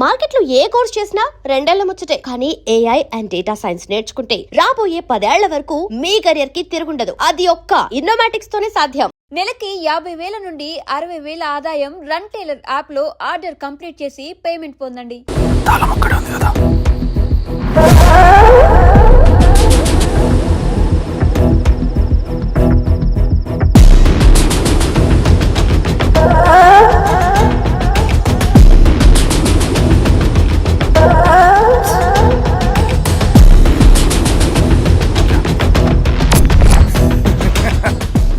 మార్కెట్లో ఏ కోర్స్ చేసినా రెండేళ్ల ముచ్చటే. కానీ ఏఐ అండ్ డేటా సైన్స్ నేర్చుకుంటే రాబోయే 10 ఏళ్ల వరకు మీ కెరియర్ కి తిరుగుండదు. అది ఒక్క ఇన్నోమాటిక్స్ తోనే సాధ్యం. నెలకి 50,000 నుండి 60,000 ఆదాయం రన్ టైలర్ యాప్ లో ఆర్డర్ కంప్లీట్ చేసి పేమెంట్ పొందండి.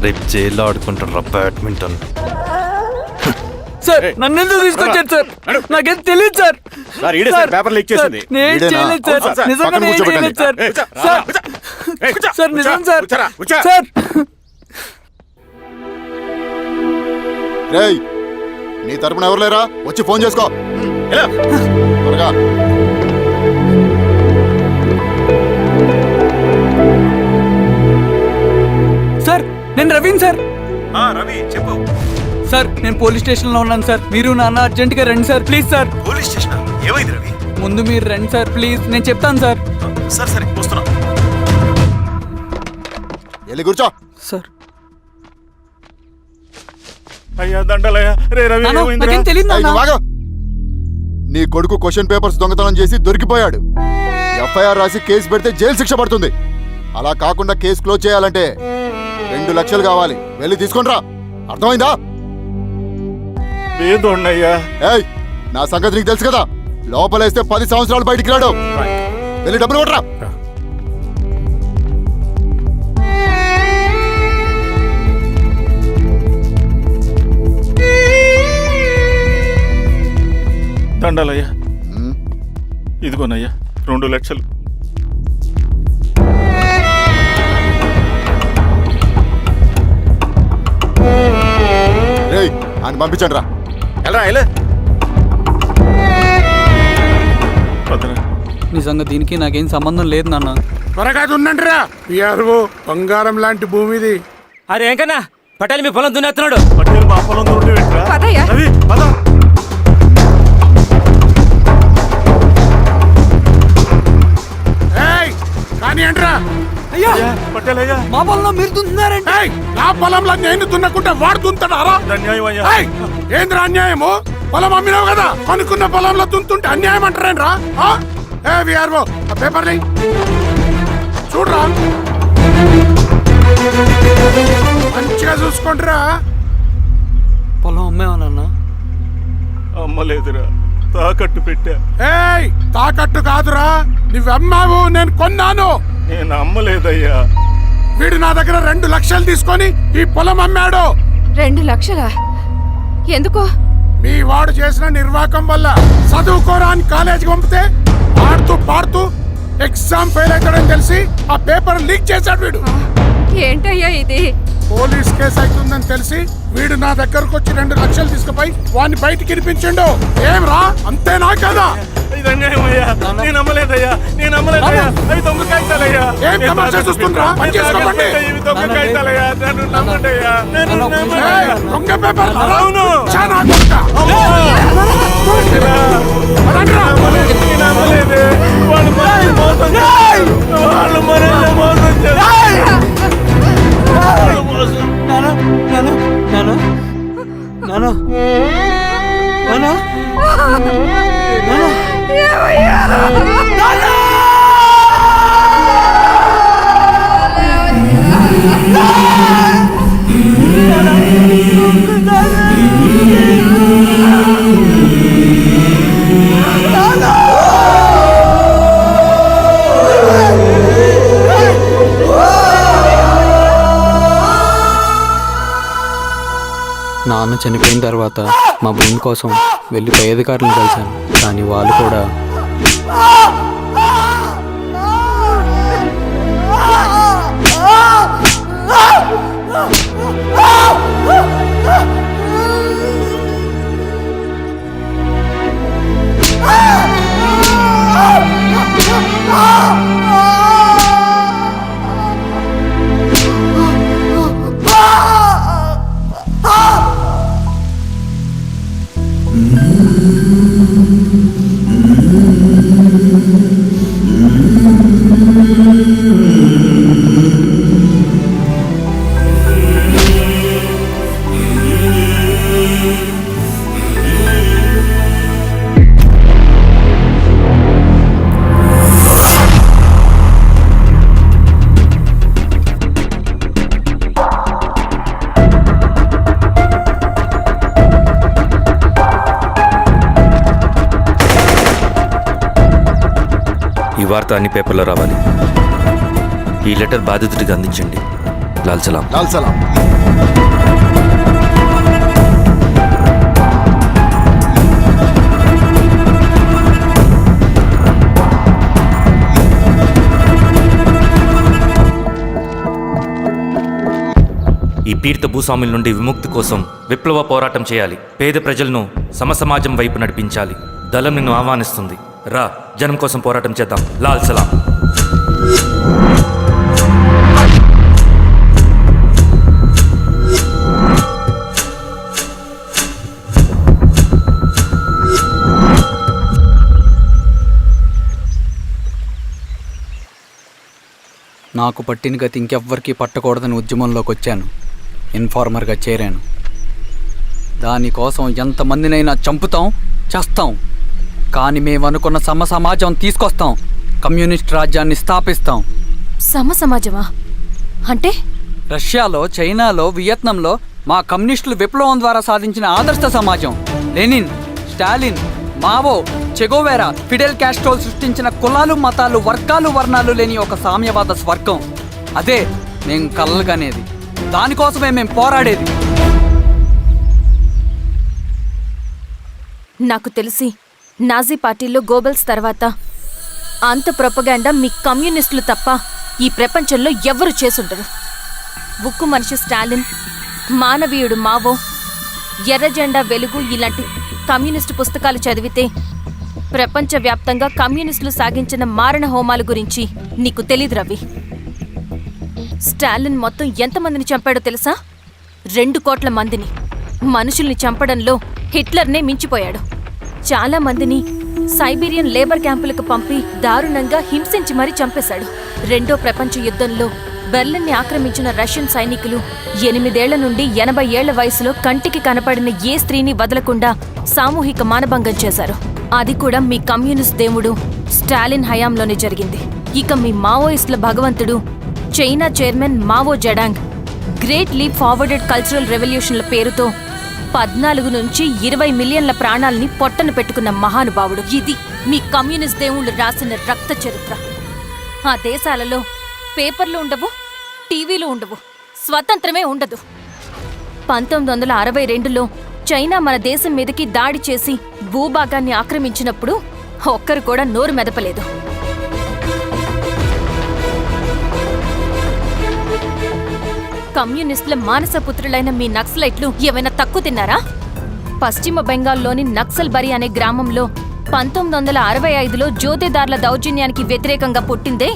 రేపు జైల్లో ఆడుకుంటారా బ్యాడ్మింటన్? సార్ నన్ను ఎందుకు తీసుకొచ్చారు సార్? నాకేం తెలియదు సార్. పేపర్ లీక్ చేసింది. నేను చేయలేదు సార్. నిజంగా నేను చేయలేదు సార్. సార్ నిజం సార్. సార్ రేయ్, నీ తరపున ఎవరు లేరా? వచ్చి ఫోన్ చేసుకో త్వరగా. సార్ నేను రవీన్ సార్. రవి చెప్పు. సార్ నేను పోలీస్ స్టేషన్ లో ఉన్నాను సార్. మీరు నాన్న అర్జెంట్ గా రండి sir please sir. Police station ఏమైంది రవి? ముందు మీరు రండి సార్ ప్లీజ్, నేను చెప్తాను సార్. సరే సరే వస్తున్నా. వెళ్ళి కూర్చో. సార్ అయ్యా దండలయ్యా. రే రవి, నాకేం తెలియదు. నీ కొడుకు క్వశ్చన్ పేపర్స్ దొంగతనం చేసి దొరికిపోయాడు. ఎఫ్ఐఆర్ రాసి కేసు పెడితే జైలు శిక్ష పడుతుంది. అలా కాకుండా కేసు క్లోజ్ చేయాలంటే 2 లక్షలు కావాలి. వెళ్ళి తీసుకుంట్రా, అర్థమైందా? ఏయ్, నా సంగతి నీకు తెలుసు కదా. లోపలేస్తే 10 సంవత్సరాలు బయటికి రాడు. వెళ్ళి డబ్బులు కొట్టరా. దండాలయ్యా. ఇదిగోనయ్యా 2 లక్షలు. రేయ్, ఆయన పంపించండి రా. నిజంగా దీనికి నాకేం సంబంధం లేదు నాన్న. త్వరగా దున్నండి రా. పిఆర్ఓ బంగారం లాంటి భూమిది. అరే ఏంకన్నా పటేల్ మీ పొలం దున్నేస్తున్నాడు. పటేల్ మా పొలం రవి పద. కానీ ఏంట్రా? అయ్యా పటేల్ అయ్యా, మా పొలంలో మీరు దున్నుతున్నారండి. నా పొలంలో నేను దున్నకుంటే వాడు దున్నుతాడా? అన్యాయం అయ్యా. ఏంద్రా అన్యాయము? పొలం అమ్మినావు కదా, కొనుక్కున్న పొలంలో దున్నుతుంటే అన్యాయం అంటారేంట్రా? విఆర్ఓ ఆ పేపర్లే చూడరా, మంచిగా చూసుకుంటారా. పొలం అమ్మేవానన్నా? అమ్మలేదురా, తాకట్టు పెట్టా. ఏయ్, తాకట్టు కాదురా, నువ్వమ్మావు, నేను కొన్నాను. నేను అమ్మలేదయ్యా. వీడు నా దగ్గర 2 లక్షలు తీసుకొని ఈ పొలం అమ్మాడు. 2 లక్షలా? ఎందుకో? మీ వాడు చేసిన నిర్వాకం వల్ల చదువుకోరా అని కాలేజీకి పంపితే ఆడుతూ పాడుతూ ఎగ్జామ్ ఫెయిల్ అవుతాడని తెలిసి ఆ పేపర్ లీక్ చేశాడు వీడు. ఏంటయ్యా ఇది? పోలీస్ కేసు అవుతుందని తెలిసి వీడు నా దగ్గరకు వచ్చి 2 లక్షలు తీసుకుపోయి వాడిని బయటికి వినిపించిండు. ఏం రా, అంతేనా కదా? ఇది అన్యాయం అయ్యా. నేను అమ్మలేదయ్యా. నేను అమ్మలేదయ్యా. అవి దొంగ కాగితాలయ్యా. ఏం తమాషా చూస్తుండ్రా? పని చేసుకోకండి. ఇవి దొంగ కాగితాలయ్యా. నన్ను నమ్మండయ్యా. దొంగ పేపర్. అవును. చాలా కొడుకా. నేను అమ్మలేదే. వాళ్ళు మమ్మల్ని మోసం చేశారు. వాళ్ళు మమ్మల్ని మోసం చేశారు. నాన్న చనిపోయిన తర్వాత మా భూమి కోసం వెళ్ళి పై అధికారులను కలిశాను. కానీ వాళ్ళు కూడా ఈ వార్త అన్ని పేపర్లో రావాలి. ఈ లెటర్ బాధితుడికి అందించండి. లాల్ సలాం. లాల్ సలాం. ఈ పీడిత భూస్వాముల నుండి విముక్తి కోసం విప్లవ పోరాటం చేయాలి. పేద ప్రజలను సమసమాజం వైపు నడిపించాలి. దళం నిన్ను ఆహ్వానిస్తుంది. రా, జనం కోసం పోరాటం చేద్దాం. లాల్ సలాం. నాకు పట్టిన గతి ఇంకెవ్వరికీ పట్టకూడదని ఉద్యమంలోకి వచ్చాను. ఇన్ఫార్మర్గా చేరాను. దానికోసం ఎంతమందినైనా చంపుతాం, చేస్తాం. కానీ మేము అనుకున్న సమాజం తీసుకొస్తాం. కమ్యూనిస్ట్ రాజ్యాన్ని స్థాపిస్తాం. సమాజమా అంటే? రష్యాలో, చైనాలో, వియత్నంలో మా కమ్యూనిస్టులు విప్లవం ద్వారా సాధించిన ఆదర్శ సమాజం. Lenin, Stalin, Mao, Che Guevara, Fidel Castro సృష్టించిన కులాలు, మతాలు, వర్గాలు, వర్ణాలు లేని ఒక సామ్యవాద స్వర్గం. అదే మేం కలలుగనేది. దానికోసమే మేం పోరాడేది. నాకు తెలిసి నాజీ పార్టీలో గోబెల్స్ తర్వాత అంత ప్రొపగాండా మీ కమ్యూనిస్టులు తప్ప ఈ ప్రపంచంలో ఎవ్వరూ చేసుండరు. ఉక్కు మనిషి స్టాలిన్, మానవీయుడు మావో, ఎర్ర జెండా వెలుగు ఇలాంటి కమ్యూనిస్టు పుస్తకాలు చదివితే ప్రపంచవ్యాప్తంగా కమ్యూనిస్టులు సాగించిన మారణ హోమాల గురించి నీకు తెలీదు రవి. స్టాలిన్ మొత్తం ఎంతమందిని చంపాడో తెలుసా? 2 కోట్ల మందిని. మనుషుల్ని చంపడంలో హిట్లర్నే మించిపోయాడు. చాలా మందిని సైబీరియన్ లేబర్ క్యాంపులకు పంపి దారుణంగా హింసించి మరీ చంపేశాడు. 2వ ప్రపంచ యుద్ధంలో బెర్లిన్ని ఆక్రమించిన రష్యన్ సైనికులు 8 ఏళ్ల నుండి 80 ఏళ్ల వయసులో కంటికి కనపడిన ఏ స్త్రీని వదలకుండా సామూహిక మానభంగం చేశారు. అది కూడా మీ కమ్యూనిస్ట్ దేవుడు స్టాలిన్ హయాంలోనే జరిగింది. ఇక మీ మావోయిస్టుల భగవంతుడు China chairman Mao Zedong great leap forwarded cultural రెవల్యూషన్ల పేరుతో 14 నుంచి 20 మిలియన్ల ప్రాణాలని పొట్టన పెట్టుకున్న మహానుభావుడు. ఇది మీ కమ్యూనిస్ట్ దేవుళ్ళు రాసిన రక్త చరిత్ర. ఆ దేశాలలో పేపర్లు ఉండవు, టీవీలు ఉండవు, స్వతంత్రమే ఉండదు. 1962లో చైనా మన దేశం మీదకి దాడి చేసి భూభాగాన్ని ఆక్రమించినప్పుడు ఒక్కరు కూడా నోరు మెదపలేదు. కమ్యూనిస్టుల మానసపుత్రులైన మీ నక్సలైట్లు ఏమైనా తక్కువ తిన్నారా? పశ్చిమ బెంగాల్లోని నక్సల్బరి అనే గ్రామంలో 1965లో జోతేదార్ల దౌర్జన్యానికి వ్యతిరేకంగా పుట్టిందే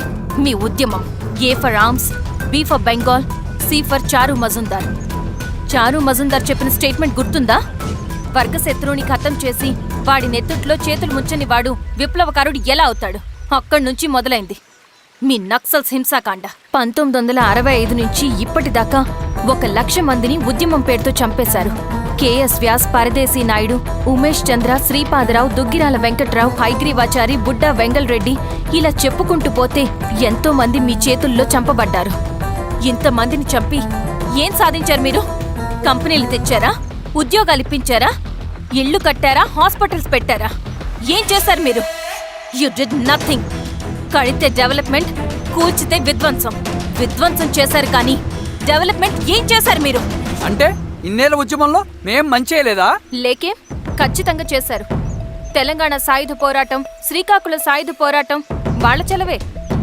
మీ ఉద్యమం. A for arms, B for Bengal, C for Charu Majumdar. చారు మజుందార్ చెప్పిన స్టేట్మెంట్ గుర్తుందా? వర్గశత్రువుని ఖతం చేసి వాడి నెత్తుట్లో చేతులు ముంచని వాడు విప్లవకారుడు ఎలా అవుతాడు? అక్కడి నుంచి మొదలైంది మీ నక్సల్స్ హింసాకాండ. 1965 నుంచి ఇప్పటిదాకా 1,00,000 మందిని ఉద్యమం పేరుతో చంపేశారు. కేఎస్ వ్యాస్, పరదేశీ నాయుడు, ఉమేష్ చంద్ర, శ్రీపాదరావు, దుగ్గిరాల వెంకట్రావు, హైగ్రీవాచారి, బుడ్డా వెంగల్ రెడ్డి, ఇలా చెప్పుకుంటూ పోతే ఎంతో మంది మీ చేతుల్లో చంపబడ్డారు. ఇంతమందిని చంపి ఏం సాధించారు మీరు? కంపెనీలు తెచ్చారా? ఉద్యోగాలు ఇప్పించారా? ఇళ్లు కట్టారా? హాస్పిటల్స్ పెట్టారా? ఏం చేశారు మీరు? You did nothing. కడితే డెవలప్మెంట్, కూల్చితే విధ్వంసం. విధ్వంసం చేశారు కానీ డెవలప్మెంట్ ఏం చేశారు మీరు? అంటే ఇన్నేళ్ల ఉద్యమంలో మేం మంచేయలేదా? లేకే, ఖచ్చితంగా చేశారు. తెలంగాణ సాయుధ పోరాటం, శ్రీకాకుళం సాయుధ పోరాటం వాళ్ళ చలవే.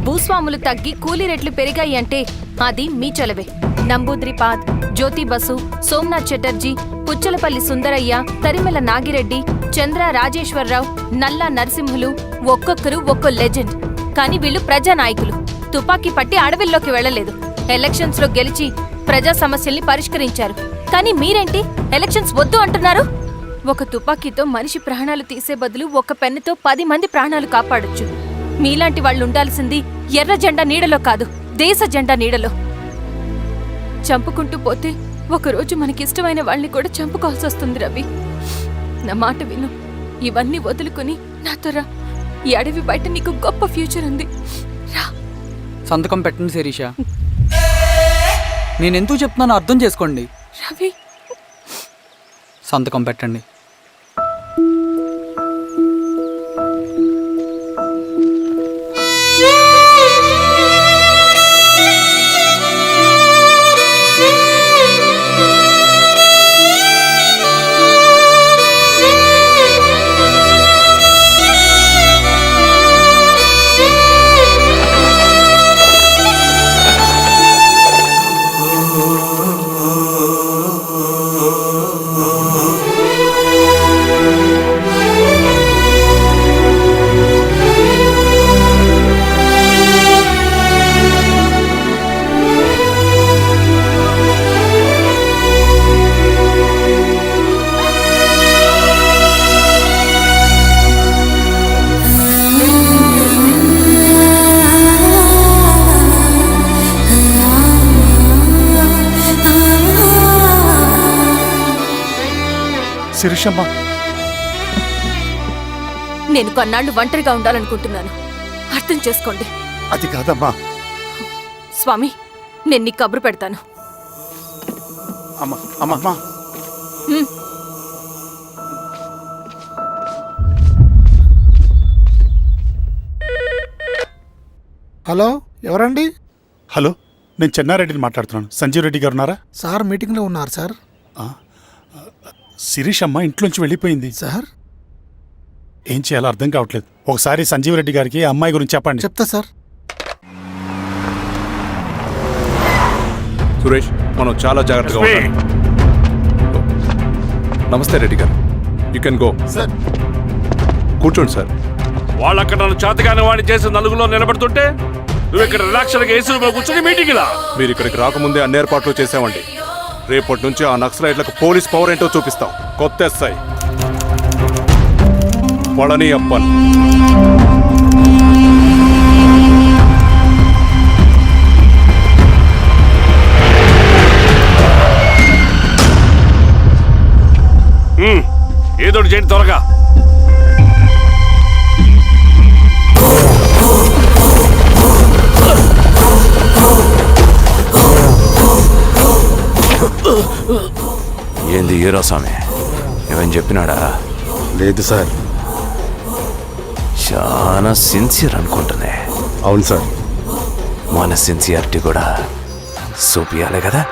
భూస్వాములు తగ్గి కూలీ రేట్లు పెరిగాయి అంటే అది మీ చలవే. నంబూద్రిపాద్, జ్యోతి బసు, సోమనాథ్ చటర్జీ, పుచ్చలపల్లి సుందరయ్య, తరిమెల నాగిరెడ్డి, చంద్ర రాజేశ్వరరావు, నల్లా నరసింహులు ఒక్కొక్కరు ఒక్కో లెజెండ్. కానీ వీళ్ళు ప్రజానాయకులు. తుపాకీ పట్టి అడవిల్లోకి వెళ్లలేదు. ఎలక్షన్స్ లో గెలిచి ప్రజా సమస్యల్ని పరిష్కరించారు. కానీ మీరేంటి ఎలక్షన్స్ వద్దు అంటున్నారు? ఒక తుపాకీతో మనిషి ప్రాణాలు తీసే బదులు ఒక పెన్నుతో 10 మంది ప్రాణాలు కాపాడొచ్చు. మీలాంటి వాళ్ళు ఉండాల్సింది ఎర్ర జెండా నీడలో కాదు, దేశ జెండా నీడలో. చంపుకుంటూ పోతే ఒకరోజు మనకిష్టమైన వాళ్ళని కూడా చంపుకోవాల్సి వస్తుంది రవి. నా మాట విను. ఇవన్నీ వదులుకుని నాతో రా. ఈ అడవి బయట నీకు గొప్ప ఫ్యూచర్ ఉంది. రా. సంతకం పెట్టండి శిరీష. నేనెందుకు చెప్తున్నానో అర్థం చేసుకోండి. రవి, సంతకం పెట్టండి. శిరీషమ్మ నేను కొన్నాళ్ళు ఒంటరిగా ఉండాలనుకుంటున్నాను. అర్థం చేసుకోండి. అది కాదమ్మా. స్వామి, నేను నీకు కబురు పెడతాను. అమ్మా అమ్మా హ్మ్. హలో, ఎవరండి? హలో, నేను చెన్నారెడ్డిని మాట్లాడుతున్నాను. సంజీవ్ రెడ్డి గారు ఉన్నారా? సార్ మీటింగ్లో ఉన్నారు సార్. శిరీషమ్మ ఇంట్లోంచి వెళ్ళిపోయింది సార్ ఏం చేయాలో అర్థం కావట్లేదు. ఒకసారి సంజీవ్ రెడ్డి గారికి ఆ అమ్మాయి గురించి చెప్పండి. చెప్తా సార్. సురేష్, మనం చాలా జాగ్రత్తగా ఉండాలి. నమస్తే రెడ్డి గారు, యూ కెన్ గో. సార్ కూర్చోండి సార్. వాళ్ళక్కడ నన్ను చేతగానే వాడిని చేసి నలుగులో నిలబడుతుంటే నువ్వు ఇక్కడ రిలాక్స్గా ఏసీలో కూర్చొని మీటింగ్ లా. మీరు ఇక్కడికి రాకముందే అన్ని ఏర్పాట్లు చేసామండి. రేపటి నుంచి ఆ నక్సలైట్లకు పోలీస్ పవర్ ఏంటో చూపిస్తాం. కొత్త ఎస్ఐ పళని అప్పన్. ఏదోటి చేయండి త్వరగా. ఏంది హీరో స్వామి, ఏమని చెప్పినాడా? లేదు సార్. చాలా సిన్సియర్ అనుకుంటుంది. అవును సార్. మన సిన్సియారిటీ కూడా చూపియాలి కదా.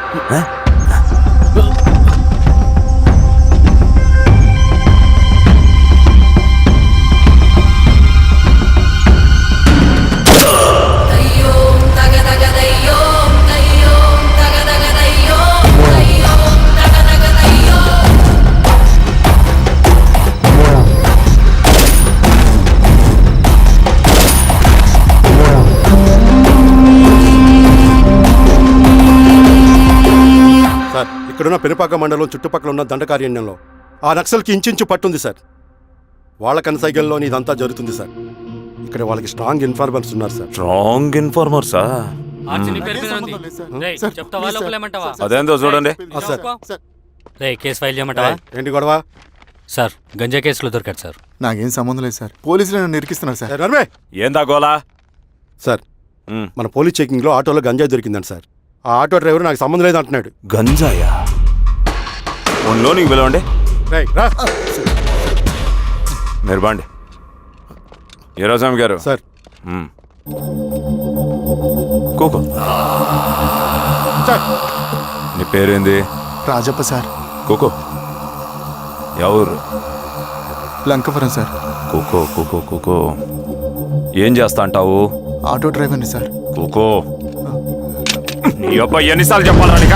ఇక్కడున్న పెనుపాక మండలం చుట్టుపక్కల ఉన్న దండకారణ్యంలో ఆ నక్సల్కి ఇంచుంచు పట్టుంది సార్. వాళ్ళ కనసైగల్లో ఇదంతా జరుగుతుంది సార్. ఇక్కడ వాళ్ళకి స్ట్రాంగ్ ఇన్ఫార్మర్స్ ఉన్నారు సార్. స్ట్రాంగ్ ఇన్ఫార్మర్సా? అదేందో చూడండి. కేసు ఫైల్ చేయమంటావా? ఏంటి గొడవ సార్, గంజా కేసులో దొరికాడు సార్. నాకేం సంబంధం లేదు సార్. పోలీసులు నన్ను ఇరికిస్తున్నారు సార్. నర్మే ఏందా గోలా? సార్, మన పోలీస్ చెకింగ్లో ఆటోలో గంజాయి దొరికిందండి సార్. ఆ ఆటో డ్రైవర్ నాకు సంబంధం లేదు అంటున్నాడు. గంజాయా? ఒంట్లో నీకు పిలవండి. మీరు బాండి. ఈరోజామి గారు సార్. కూకో. నీ పేరేంది? రాజప్ప సార్. కూకో. ఎవరు? లంకపురం సార్. కూకో కూకో కూకో. ఏం చేస్తా అంటావు? ఆటో డ్రైవర్ని సార్. కూకో. నీ అబ్బాయి ఎన్నిసార్లు చెప్పాలనిక?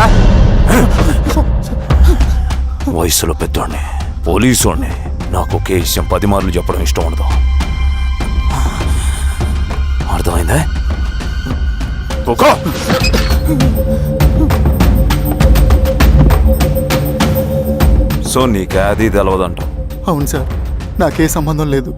వయసులో పెద్దోడిని, పోలీసోడిని, నాకు ఒకే విషయం 10 మార్లు చెప్పడం ఇష్టం ఉండదు. అర్థమైందా? కూకో. సో నీకు అది తెలవదంట? అవును సార్, నాకే సంబంధం లేదు.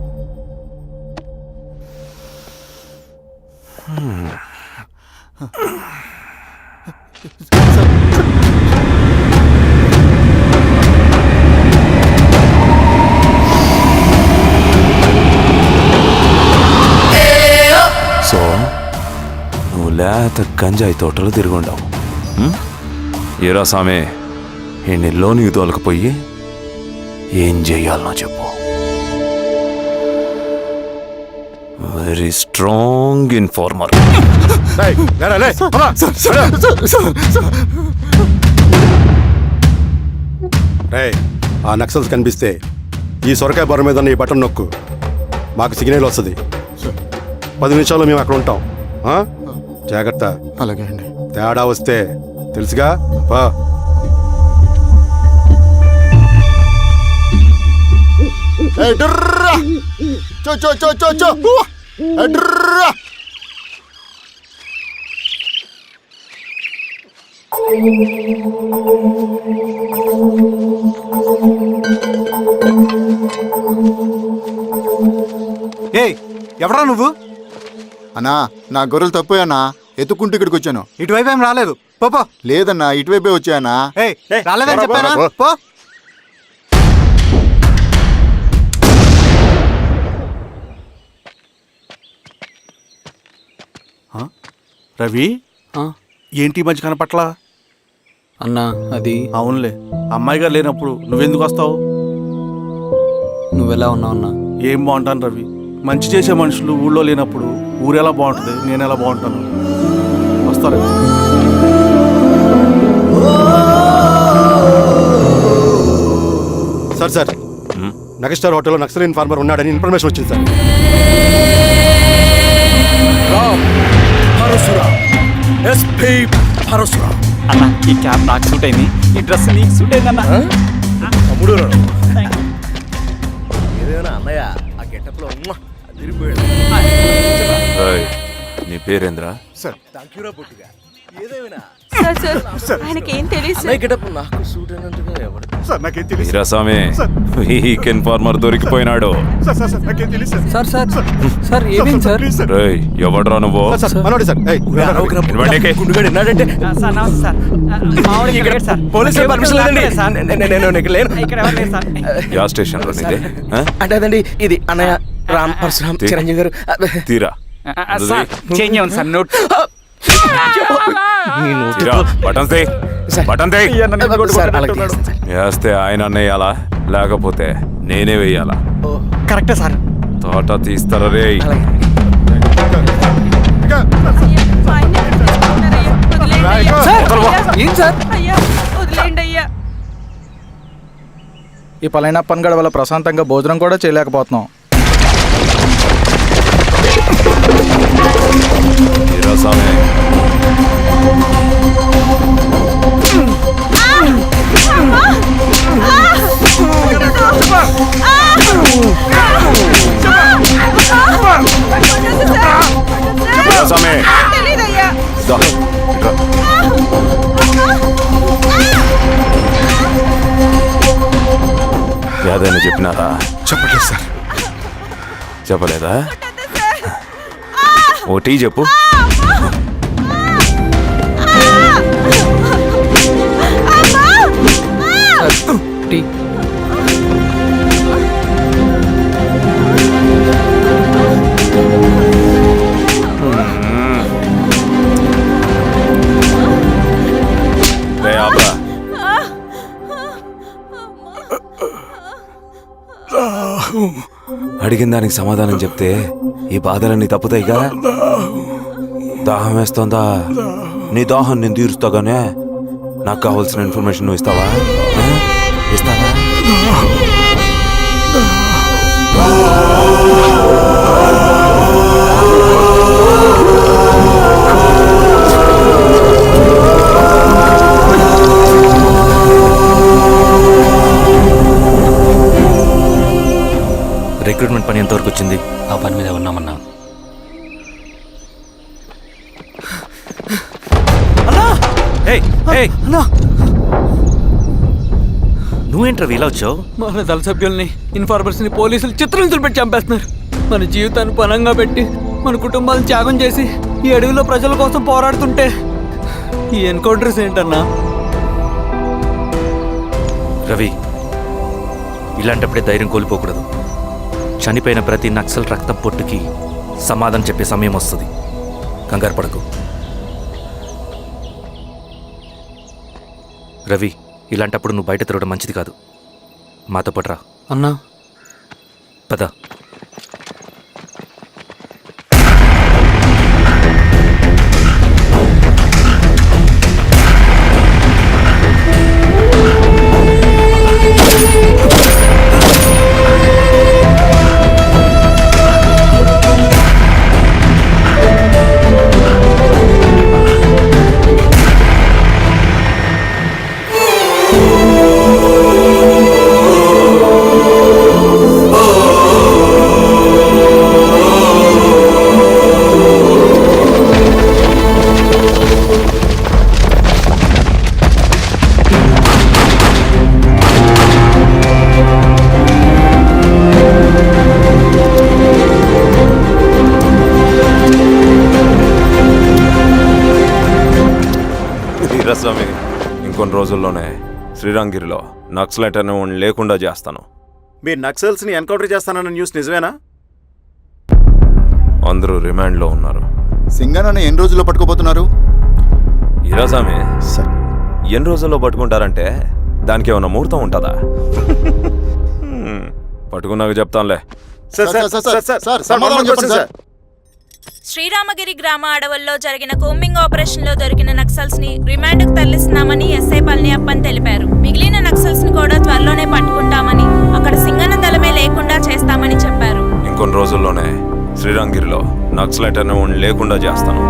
సో నువ్వు లేత గంజాయి తోటలో తిరుగుండావు. ఏరా సామే, ఈ లోనికి తోలకపోయి ఏం చెయ్యాలనో చెప్పు. Very strong informer. ఆ నక్సల్స్ కనిపిస్తే ఈ సొరకాయ బొర మీద ఈ బటన్ నొక్కు, మాకు సిగ్నల్ వస్తుంది. 10 నిమిషాల్లో మేము అక్కడ ఉంటాం. జాగ్రత్త. అలాగే అండి. తేడా వస్తే తెలుసుగా. ఏయ్, ఎవరా నువ్వు? అన్నా, నా గొర్రెలు తప్పోయన్నా, ఎత్తుకుంటూ ఇక్కడికి వచ్చాను. ఇటువైపు ఏం రాలేదు. పో. లేదన్నా, ఇటువైపే వచ్చాయన్నా. రాలేదని చెప్పానా? పో. రవి ఆ, ఏంటి ఈ మధ్య కనపట్లా? అన్నా అది అవునులే, అమ్మాయి గారు లేనప్పుడు నువ్వెందుకు వస్తావు? నువ్వెలా ఉన్నావు అన్నా? ఏం బాగుంటాను రవి, మంచి చేసే మనుషులు ఊళ్ళో లేనప్పుడు ఊరెలా బాగుంటుంది, నేను ఎలా బాగుంటాను? వస్తారు. సార్ మెగాస్టార్ హోటల్లో నక్సల్ ఇన్ఫార్మర్ ఉన్నాడని ఇన్ఫర్మేషన్ వచ్చింది సార్. అన్నా ఈ క్యాప్ నాకు సూట్ అయింది, ఈ డ్రెస్ నీకు సూట్ అయింది అన్నా. నీ పేరేంద్రా? ఆయనకి ఏం తెలియదు వీరాస్వామి, వీకెండ్ ఫార్మర్ దొరికిపోయినాడు. సార్ సార్ సార్ ఏమేం సార్? రేయ్, ఎవడ్రా నువ్వు? మనోడి సార్. ఏయ్, ఇవ్వండికి. యా స్టేషన్ లో నీది? ఆ? అంటే అదండి ఇది అన్నయ్య రామ్ పరశురామ్ చిరంజీవి గారు. తీరా చేంజ్ అవ్వండి సార్ నోట్. తీరా, బటన్ తీ, బటన్ తీ. సార్ అలాగే చేస్తాను సార్. వేస్తే ఆయన అన్నయ్యాలా, లేకపోతే నేనే వెయ్యాలా? కరెక్టే సార్. తోట తీస్తారా రే? ఏం సార్? ఈ పలైన పనిగడ వల్ల ప్రశాంతంగా భోజనం కూడా చేయలేకపోతున్నాం. వీరాస్వామి, వీరాస్వామి, దా, ఇట్రా. ఏదైనా చెప్పినారా? చెప్పట్లేదు సార్. చెప్పలేదా? ఓ టీ చెప్పు. టీ. రే ఆపరా. అడిగిన దానికి సమాధానం చెప్తే ఈ బాధలన్నీ తప్పుతాయిగా. దాహం వేస్తోందా? నీ దాహం నేను తీరుస్తాగానే నాకు కావాల్సిన ఇన్ఫర్మేషన్ నువ్వు ఇస్తావా? ఇస్తావా? రిక్రూట్మెంట్ పని ఎంతవరకు వచ్చింది? ఆ పని మీద ఉన్నామన్నా. నువ్వేంట్రా ఇలా వచ్చావు? మన దళ సభ్యుల్ని, ఇన్ఫార్మర్స్ ని పోలీసులు చిత్రహింసలు పెట్టి చంపేస్తున్నారు. మన జీవితాన్ని పనంగా పెట్టి మన కుటుంబాలను త్యాగం చేసి ఈ అడవిలో ప్రజల కోసం పోరాడుతుంటే ఈ ఎన్కౌంటర్స్ ఏంటన్నా? రవి, ఇలాంటప్పుడే ధైర్యం కోల్పోకూడదు. చనిపోయిన ప్రతి నక్సల్ రక్తం పొట్టుకి సమాధానం చెప్పే సమయం వస్తుంది. కంగారు పడకు రవి. ఇలాంటప్పుడు నువ్వు బయట తిరగడం మంచిది కాదు. మాతో పాటు రా. అన్నా పద. వీరాస్వామి, ఇంకొన్ని రోజుల్లోనే శ్రీరంగిరిలో నక్సలైట్ అనే వాడిని లేకుండా చేస్తాను. మీరు నక్సల్స్ ని ఎన్కౌంటర్ చేస్తానన్న న్యూస్ నిజమేనా? అందరూ రిమాండ్లో ఉన్నారు. సింగనన్న ఎన్ని రోజుల్లో పట్టుకోబోతున్నారు? ఈరోజామే సార్ ఎన్ని రోజుల్లో పట్టుకుంటారంటే దానికి ఏమైనా ముహూర్తం ఉంటుందా? పట్టుకున్నాక చెప్తానులే. శ్రీరామగిరి గ్రామ అడవుల్లో జరిగిన కోంబింగ్ ఆపరేషన్ లో దొరికిన నక్సల్స్ ని రిమాండ్ కు తరలిస్తున్నామని ఎస్ఐ పళనియప్పన్ తెలిపారు. మిగిలిన నక్సల్స్ ని కూడా త్వరలోనే పట్టుకుంటామని, అక్కడ సింగన దళమే లేకుండా చేస్తామని చెప్పారు. ఇంకొన్ని రోజుల్లోనే శ్రీరాంగిరిలో నక్సలైట్ అనే లేకుండా చేస్తాను.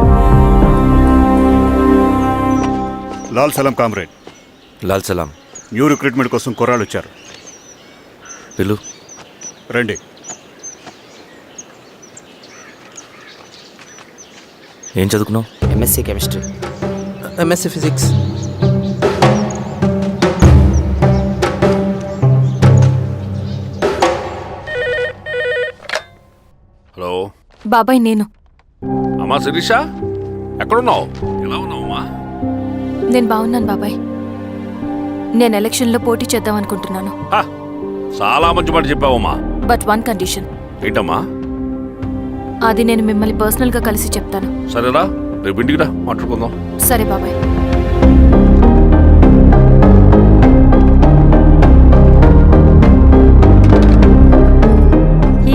లాల్ సలాం కామ్రేడ్. లాల్ సలాం. న్యూ రిక్రూట్మెంట్ కోసం కుర్రాళ్ళు వచ్చారు. పిలు. రండి. ఏం చదువుకున్నావు? MSc chemistry, MSc physics. Hello బాబాయ్, నేను. అమ్మా శిరీష, ఎక్కడున్నావు? ఎలా ఉన్నావు అమ్మా? నేను బాగున్నాను బాబాయ్. నేను ఎలక్షన్లో పోటీ చేద్దాం అనుకుంటున్నాను. చాలా మంచి మాట చెప్పావమ్మా. But one condition. ఏంటమ్మా? అది నేను మిమ్మల్ని పర్సనల్గా కలిసి చెప్తాను. సరేరా, రేపు ఇంటికి రా, మాట్లాడుకుందాం. సరే బాబాయ్.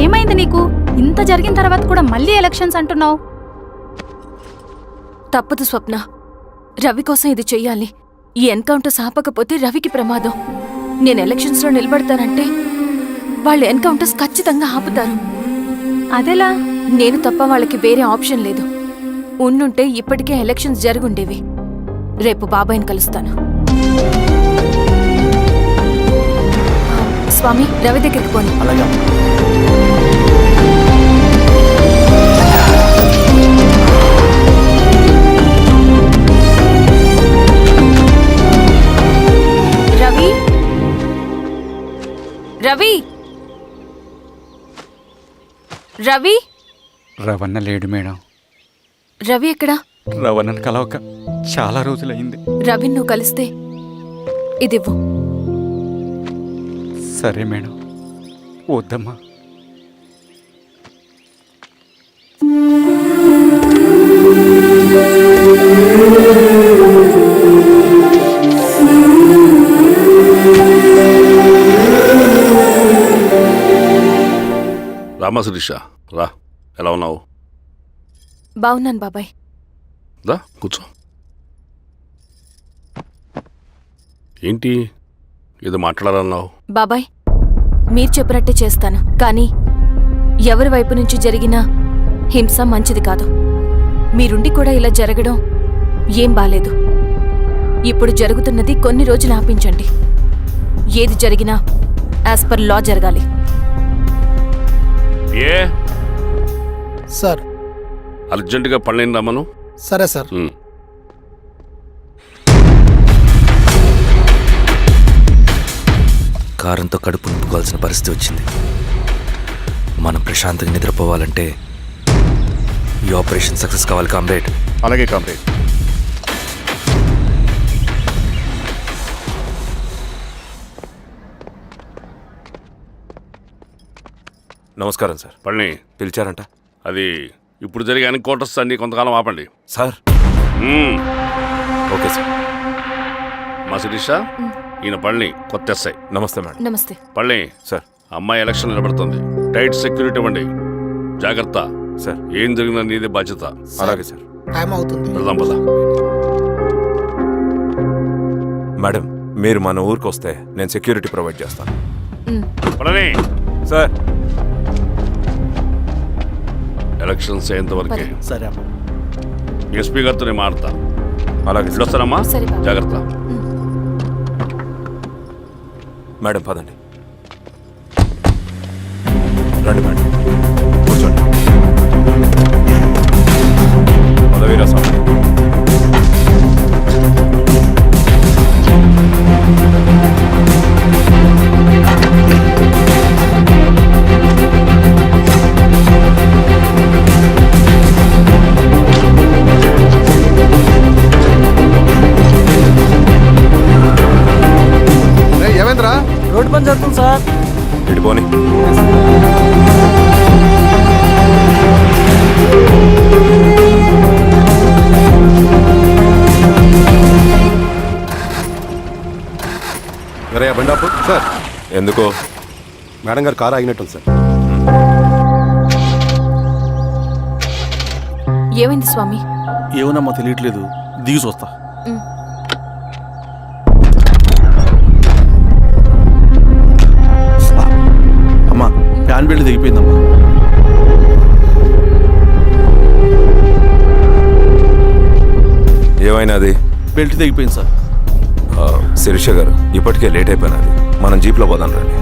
ఏమైంది నీకు? ఇంత జరిగిన తర్వాత కూడా మళ్ళీ ఎలక్షన్స్ అంటున్నావు? తప్పదు స్వప్న. రవి కోసం ఇది చెయ్యాలి. ఈ ఎన్కౌంటర్స్ ఆపకపోతే రవికి ప్రమాదం. నేను ఎలక్షన్స్లో నిలబడతానంటే వాళ్ళు ఎన్కౌంటర్స్ ఖచ్చితంగా ఆపుతారు. అదెలా? నేను తప్ప వాళ్ళకి వేరే ఆప్షన్ లేదు. ఉండుంటే ఇప్పటికే ఎలక్షన్స్ జరుగుండేవి. రేపు బాబాయ్ని కలుస్తాను. స్వామి, రవి దగ్గరికి పోనీ. రవి, రవి, రవి. రవణ లేడు మేడం. రవి ఎక్కడా? రవణను కలవక చాలా రోజులైంది. రవి నువ్వు కలిస్తే ఇదివ్వు. సరే మేడం. వద్దమ్మా. రామా శిరీష, రా. ఎలా ఉన్నావు? బాగున్నాను బాబాయ్. దా కూర్చో. ఏంటి ఏదో మాట్లాడాలన్నావు? బాబాయ్, మీరు చెప్పినట్టే చేస్తాను. కానీ ఎవరి వైపు నుంచి జరిగినా హింస మంచిది కాదు. మీరుండి కూడా ఇలా జరగడం ఏం బాలేదు. ఇప్పుడు జరుగుతున్నది కొన్ని రోజులు ఆపించండి. ఏది జరిగినా యాజ్ పర్ లా జరగాలి. ఏ సార్, అర్జెంటుగా పళ్ళని రమ్మను. సరే సార్. కారంతో కడుపు నింపుకోవాల్సిన పరిస్థితి వచ్చింది. మనం ప్రశాంతంగా నిద్రపోవాలంటే ఈ ఆపరేషన్ సక్సెస్ కావాలి కామ్రేడ్. అలాగే కామ్రేడ్. నమస్కారం సార్. పళ్ళని పిలిచారంట? అది ఇప్పుడు జరిగే ఎన్కౌంటర్స్ అన్ని కొంతకాలం ఆపండి సార్. Okay sir. మా శిరీష, ఈయన పళ్ళని కొత్త ఎస్ఐ. నమస్తే మేడం. నమస్తే. పళ్ళని సార్. అమ్మాయి ఎలక్షన్ నిలబడుతుంది. టైట్ సెక్యూరిటీ ఇవ్వండి. జాగ్రత్త సార్. ఏం జరిగిందా నీదే బాధ్యత. అలాగే సార్. టైం అవుతుంది. వెళ్దాం పద. మేడం, మీరు మన ఊరికి వస్తే నేను సెక్యూరిటీ ప్రొవైడ్ చేస్తాను. పళ్ళని సార్. ఎలక్షన్స్ అయ్యేంతవరకే. సరే అమ్మా. ఎస్పీ గారితో నేను మారుతా. అలాగే సార్. వస్తానమ్మా. సరే బాబు. జాగ్రత్త. మేడం పదండి. రండి మేడం, కూర్చోండి. పదవీరా స్వామి. రోడ్డు పని సార్ ఎందుకో మేడం గారు కారు ఆగినట్టుంది సార్. ఏమైంది స్వామి? ఏమోనమ్మా తెలియట్లేదు, దిగి చూస్తా. అమ్మా ఫ్యాన్ బెల్ట్ దిగిపోయిందమ్మా. ఏమైనాది? బెల్ట్ దిగిపోయింది సార్. శిరీష గారు, ఇప్పటికే లేట్ అయిపోయినది, మనం జీప్లో పోదాం రండి.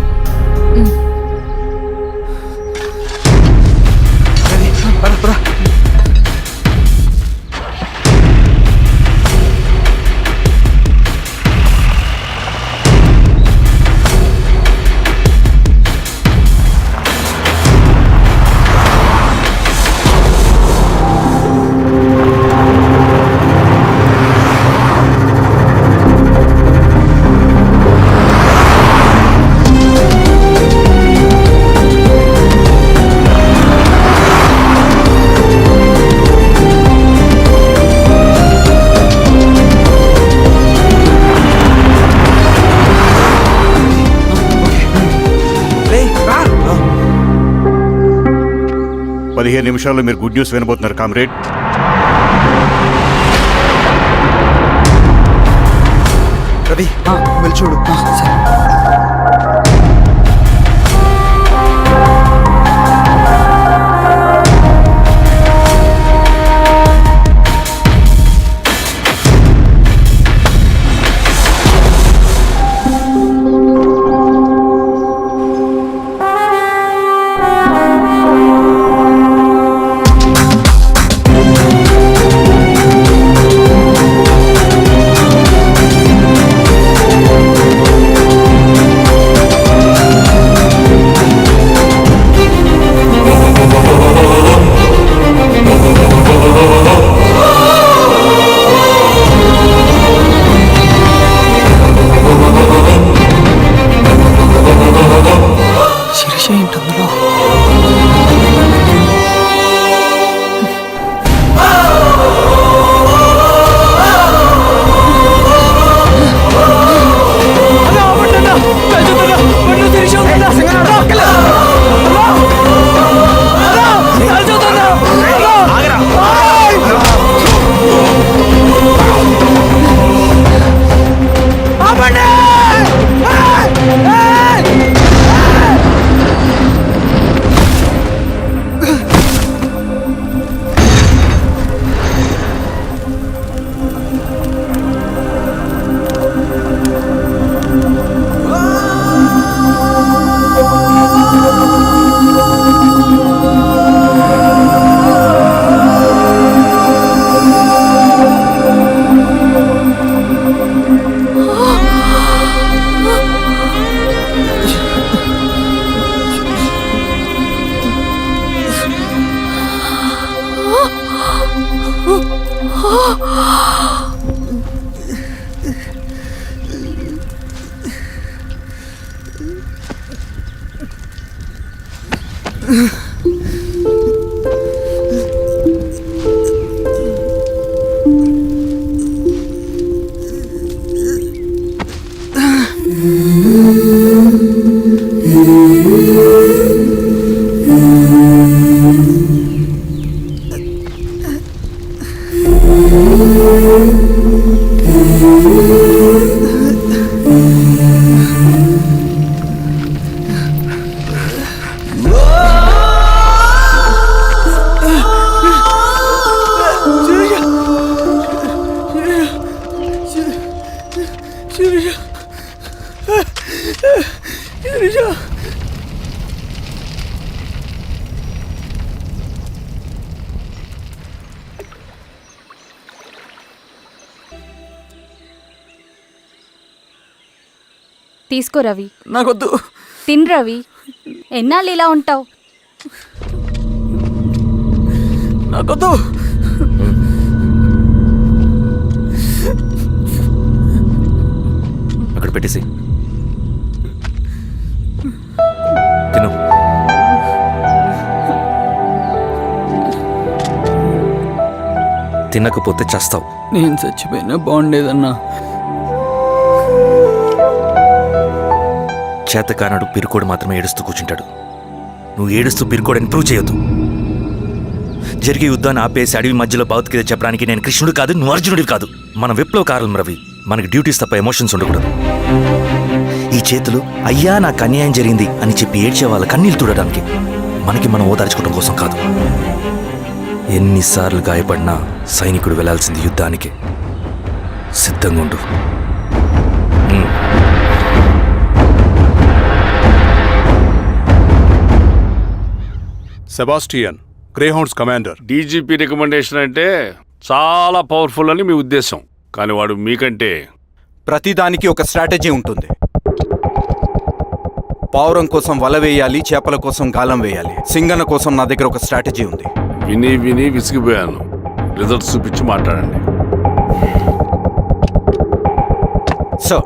నిమిషాల్లో మీరు గుడ్ న్యూస్ వినబోతున్నారు కామ్రేడ్. రవి వెళ్ళి చూడు. తీసుకో రవి. నాకొద్దు. తిన్ రవి, ఎన్నాళ్ళు ఇలా ఉంటావు? నాకొద్దు. అక్కడ పెట్టేసి తిను. తినకపోతే చస్తావు. నేను చచ్చిపోయినా బాగుండేదన్నా. చేతకానడు పిరుకోడు మాత్రమే ఏడుస్తూ కూర్చుంటాడు. నువ్వు ఏడుస్తూ పిరుకోడని ప్రూవ్ చేయొద్దు. జరిగే యుద్ధాన్ని ఆపేసి అడవి మధ్యలో భౌతికత చెప్పడానికి నేను కృష్ణుడు కాదు, నువ్వు అర్జునుడివి కాదు. మన విప్లవకారులం రవి. మనకి డ్యూటీస్ తప్ప ఎమోషన్స్ ఉండకూడదు. ఈ చేతులు అయ్యా నాకు అన్యాయం జరిగింది అని చెప్పి ఏడ్చే వాళ్ళ కన్నీళ్ళు తుడడానికి, మనకి మనం ఓదార్చుకోవడం కోసం కాదు. ఎన్నిసార్లు గాయపడినా సైనికుడు వెళ్లాల్సింది యుద్ధానికి. సిద్ధంగా ఉండు. Sebastian, Greyhounds commander. DGP recommendation అంటే చాలా పవర్ఫుల్ అని మీ ఉద్దేశం, కానీ వాడు మీకంటే ప్రతిదానికి ఒక స్ట్రాటజీ ఉంటుంది. పావురం కోసం వల వేయాలి, చేపల కోసం గాలం వేయాలి. సింగన్న కోసం నా దగ్గర ఒక స్ట్రాటజీ ఉంది. విని విని విసిగిపోయాను. రిజల్ట్స్ చూపించి మాట్లాడండి. సో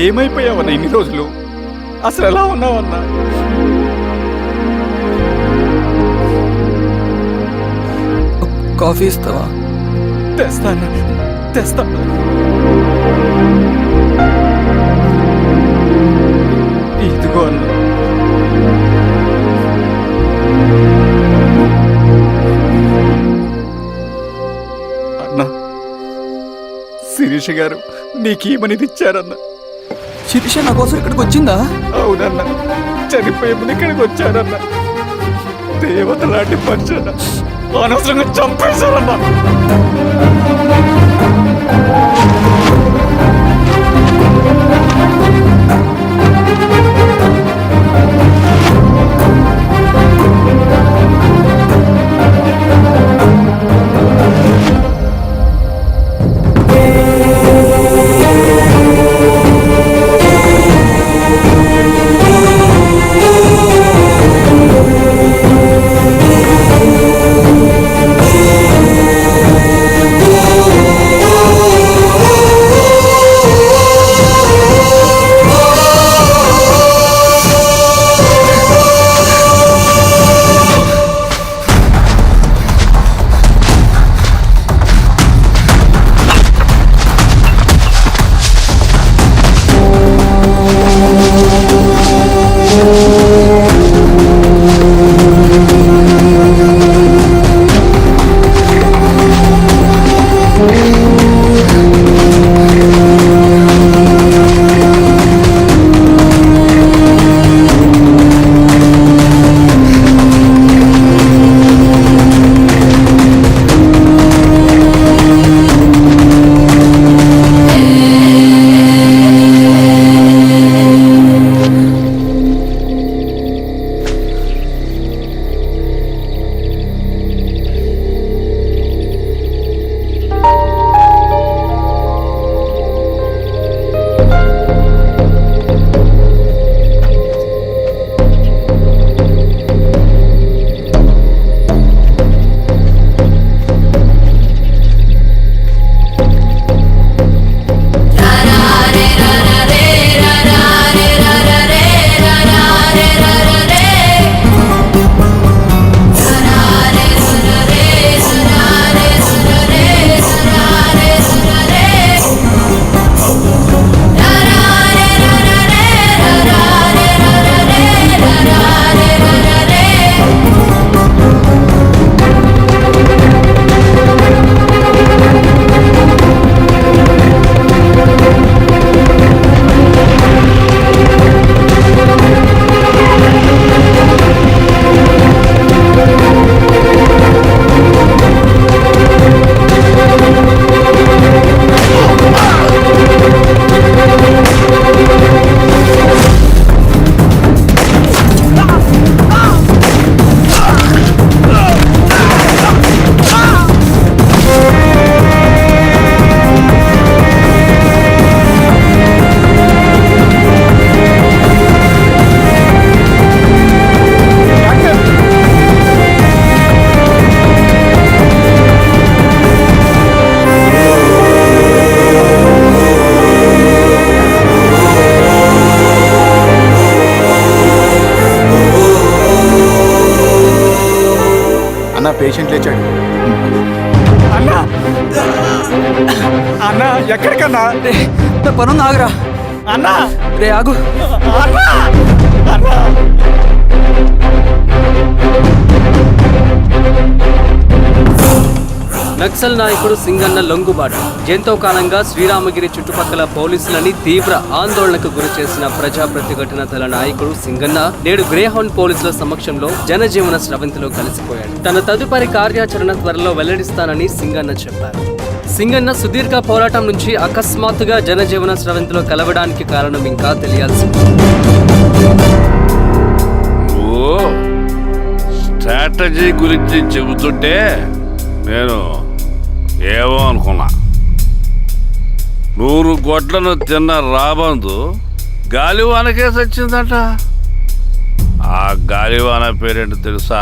ఏమైపోయావన్నా ఇన్ని రోజులు? అసలు ఎలా ఉన్నావన్నా? కాఫీ ఇస్తావా? తెస్తాను, తెస్తాను. ఇదిగో అన్నా. అన్నా, శిరీష గారు నీకేమనేది ఇచ్చారన్నా. శిరీష నా కోసం ఇక్కడికి వచ్చిందా? అవునన్నా, చనిపోయే ముందు ఇక్కడికి వచ్చారన్నా. దేవత లాంటి మనిషి అనవసరంగా చంపేశారన్నా. అన్న పేషెంట్ లేచాడు. అన్నా అన్నా ఎక్కడికన్నా? నా పనుంది, ఆగురా. అన్నా రే ఆగు. నక్సల్ నాయకుడు సింగన్న లొంగుబాటు ఎంతో కాలంగా శ్రీరామగిరి చుట్టుపక్కల పోలీసులని తీవ్ర ఆందోళనకు గురి చేసిన ప్రజా ప్రతిఘటన దళ నాయకుడు సింగన్న నేడు గ్రేహౌండ్ పోలీసుల సమక్షంలో జనజీవన స్రవంతిలో కలిసిపోయాడు. తన తదుపరి కార్యాచరణ త్వరలో వెల్లడిస్తానని సింగన్న చెప్పారు. సింగన్న సుదీర్ఘ పోరాటం నుంచి అకస్మాత్తుగా జనజీవన స్రవంతిలో కలవడానికి కారణం ఇంకా తెలియాల్సి స్ట్రాటజీ గురించి చెబుతుంటే నేను ఏమో అనుకున్నా. 100 గొడ్లను తిన్న రాబందు గాలివానకే సచ్చిందంట. ఆ గాలివాన పేరేంటో తెలుసా?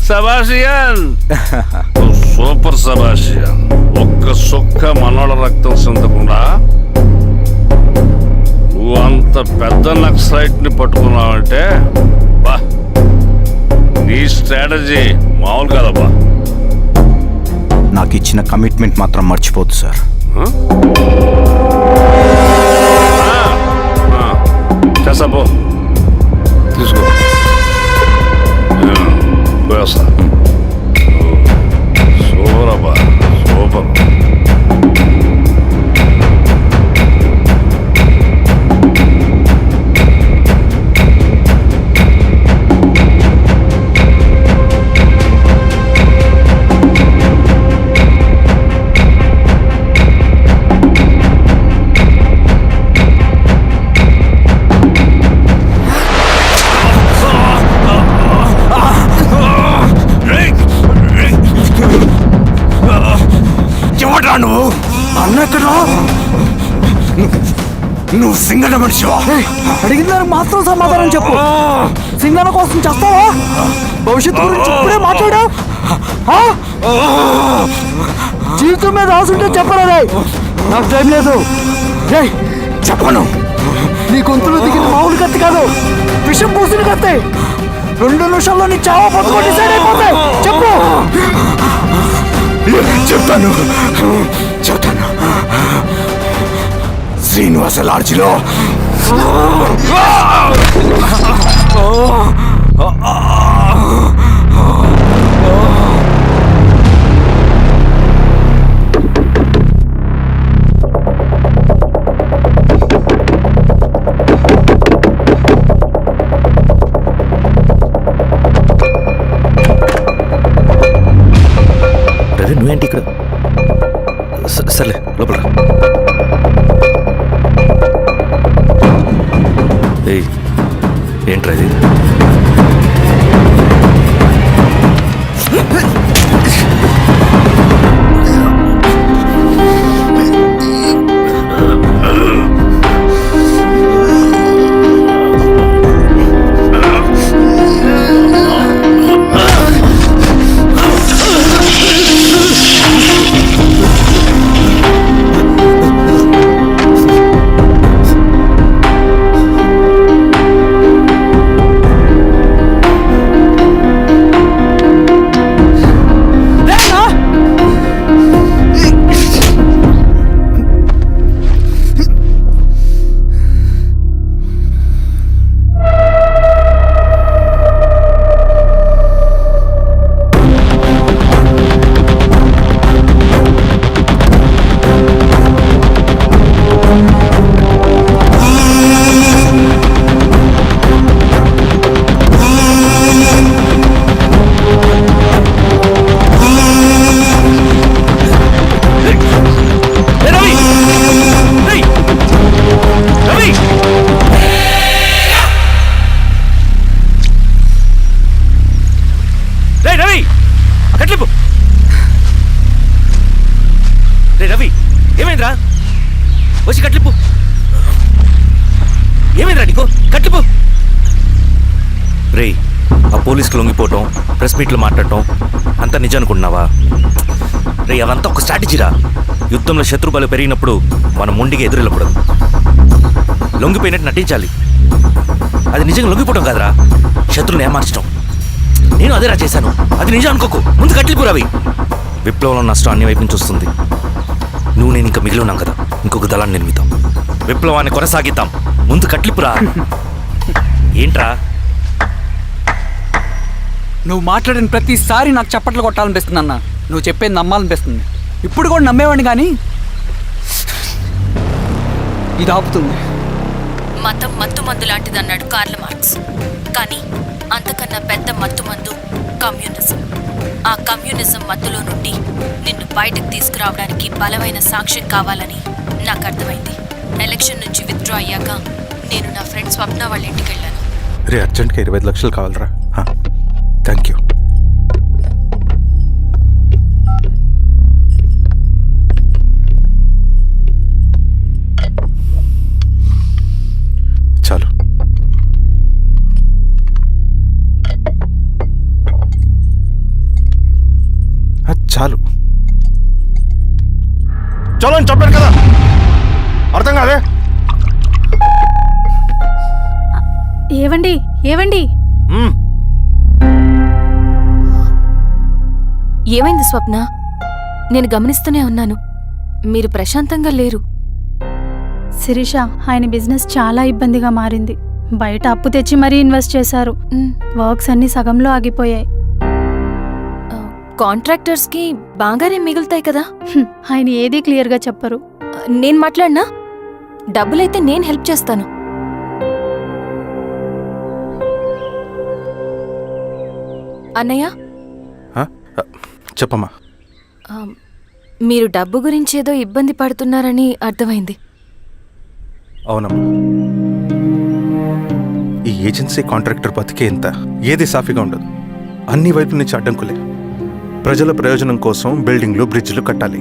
సబాషియన్, సూపర్ సబాషియన్. ఒక్క సుక్క మనోళ్ళ రక్తం చెందకుండా నువ్వు అంత పెద్ద నక్సలైట్ ని పట్టుకున్నావంటే బా, నీ స్ట్రాటజీ మామూలు కాదబ్బా. నాకు ఇచ్చిన కమిట్మెంట్ మాత్రం మర్చిపోద్దు సార్. చేసాపో, తీసుకో, పోయేస్తా. సూపర్ అబ్బా, సూపర్. నువ్వు అన్నెక్కడ? నువ్వు సింగన్న మనిషివా? అడిగిన దానికి మాత్రం సమాధానం చెప్పు. సింగన్న కోసం చేస్తావా? భవిష్యత్తు గురించి ఇప్పుడే మాట్లాడా? జీవితం మీద రాసుంటే చెప్పరా? నాకు టైం లేదు. చెప్పను. నీ గొంతులో దిగిన మామూలు కత్తి కాదు, విషం పూసిన కత్తి. 2 నిమిషాల్లో నీ చావా బతుకో డిసైడ్ అయిపోతాయి. చెప్పు. చెప్తాను. శ్రీనివాస లాడ్జిలో నువ్వేంటి ఇక్కడ? సర్లే లోపల. ఏంట్రా ఇది? రవి, ఏమైందిరా? వచ్చి కట్లిప్పు. ఏమైందిరా నీకు? కట్లిప్పు. రే, ఆ పోలీసుకు లొంగిపోవటం, ప్రెస్ మీట్లో మాట్లాడటం అంతా నిజం అనుకుంటున్నావా? రే, అవంతా ఒక స్ట్రాటజీరా. యుద్ధంలో శత్రుబలు పెరిగినప్పుడు మనం మొండిగా ఎదురెళ్ళకూడదు. లొంగిపోయినట్టు నటించాలి. అది నిజంగా లొంగిపోవటం కాదురా, శత్రువుని ఏమార్చడం. నేను అదేరా చేశాను. అది నిజం అనుకోకు. ముందు కట్టిలిపురవి. విప్లవంలో నష్టం అన్ని వైపు నుంచి వస్తుంది. నువ్వు నేను ఇంకా మిగిలి ఉన్నాం కదా, ఇంకొక దళాన్ని నిర్మితాం, విప్లవాన్ని కొనసాగిద్దాం. ముందు కట్లిపురా. ఏంట్రా నువ్వు మాట్లాడిన ప్రతిసారి నాకు చప్పట్లు కొట్టాలనిపిస్తుంది అన్న. నువ్వు చెప్పేది నమ్మాలనిపిస్తుంది. ఇప్పుడు కూడా నమ్మేవాడిని కానీ ఇది ఆపుతుంది. మతం మత్తుమందు లాంటిదన్నాడు కార్ల్ మార్క్స్. కానీ అంతకన్నా పెద్ద మత్తుమందు కమ్యూనిజం. ఆ కమ్యూనిజం మత్తులో నుండి నిన్ను బయటకు తీసుకురావడానికి బలమైన సాక్ష్యం కావాలని నాకు అర్థమైంది. ఎలక్షన్ నుంచి విత్డ్రా అయ్యాక నేను నా ఫ్రెండ్ స్వప్న వాళ్ళ ఇంటికి వెళ్ళాను. రే అర్జెంట్గా 25 లక్షలు కావాలరా. Thank you. చాలు. చాలు. చలో అని చెప్పాను కదా, అర్థం కాదే? ఏవండి ఏవండి ఏమైంది స్వప్న? నేను గమనిస్తూనే ఉన్నాను, మీరు ప్రశాంతంగా లేరు. శిరీష, ఆయన బిజినెస్ చాలా ఇబ్బందిగా మారింది. బయట అప్పు తెచ్చి మరీ ఇన్వెస్ట్ చేశారు. వర్క్స్ అన్ని సగంలో ఆగిపోయాయి. కాంట్రాక్టర్స్కి బాగానే మిగులుతాయి కదా. ఆయన ఏదీ క్లియర్గా చెప్పరు. నేను మాట్లాడినా డబ్బులైతే నేను హెల్ప్ చేస్తాను. అన్నయ్య, చెప్పమ్మా. మీరు డబ్బు గురించి ఏదో ఇబ్బంది పడుతున్నారని అర్థమైంది. అవునమ్మా, ఈ ఏజెన్సీ కాంట్రాక్టర్ బతికే ఇంత ఏది సాఫీగా ఉండదు. అన్ని వైపుల నుంచి అడ్డంకులే. ప్రజల ప్రయోజనం కోసం బిల్డింగ్లు బ్రిడ్జ్లు కట్టాలి,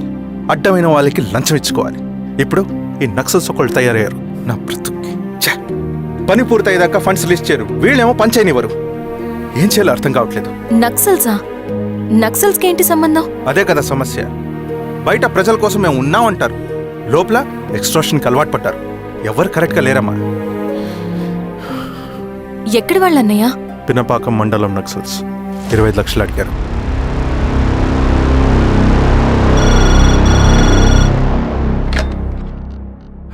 అడ్డమైన వాళ్ళకి లంచం ఇచ్చుకోవాలి. ఇప్పుడు ఈ నక్సల్స్ ఒకళ్ళు తయారయ్యారు. నా బ్రతుక్కి పని పూర్తయ్యేదాకా ఫండ్స్ లిస్ట్ చేయరు, వీళ్ళేమో పంచాయనివ్వరు. ఏం చేయాలో అర్థం కావట్లేదు. నక్సల్సా? నక్సల్స్కి ఏంటి సంబంధం? అదే కదా సమస్య. బయట ప్రజల కోసం మేము ఉన్నామంటారు, లోపల ఎక్స్ట్రాషన్కి అలవాటు పడ్డారు. ఎవరు కరెక్ట్గా లేరమ్మా. ఎక్కడి వాళ్ళన్నయ్య? పినపాకం మండలం నక్సల్స్ 25 లక్షలు అడిగారు.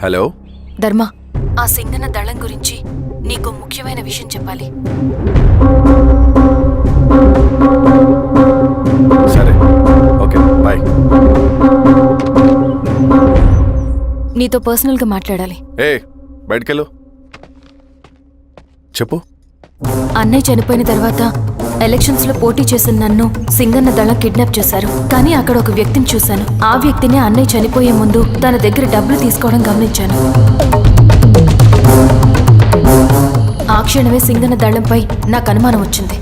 హలో ధర్మ, ఆ సింగన దళం గురించి నీకు ముఖ్యమైన విషయం చెప్పాలి. సరే, ఓకే, బాయ్. నీతో పర్సనల్గా మాట్లాడాలి. బయటకెళ్ళు. చెప్పు. అన్నయ్య చనిపోయిన తర్వాత ఎలక్షన్స్ లో పోటీ చేసిన నన్ను సింగన్న దళం కిడ్నాప్ చేశారు. కానీ అక్కడ ఒక వ్యక్తిని చూశాను. ఆ వ్యక్తిని అన్నయ్య చనిపోయే ముందు తన దగ్గర డబ్బులు తీసుకోవడం గమనించాను. ఆ క్షణమే సింగన్న దళంపై నాకు అనుమానం వచ్చింది.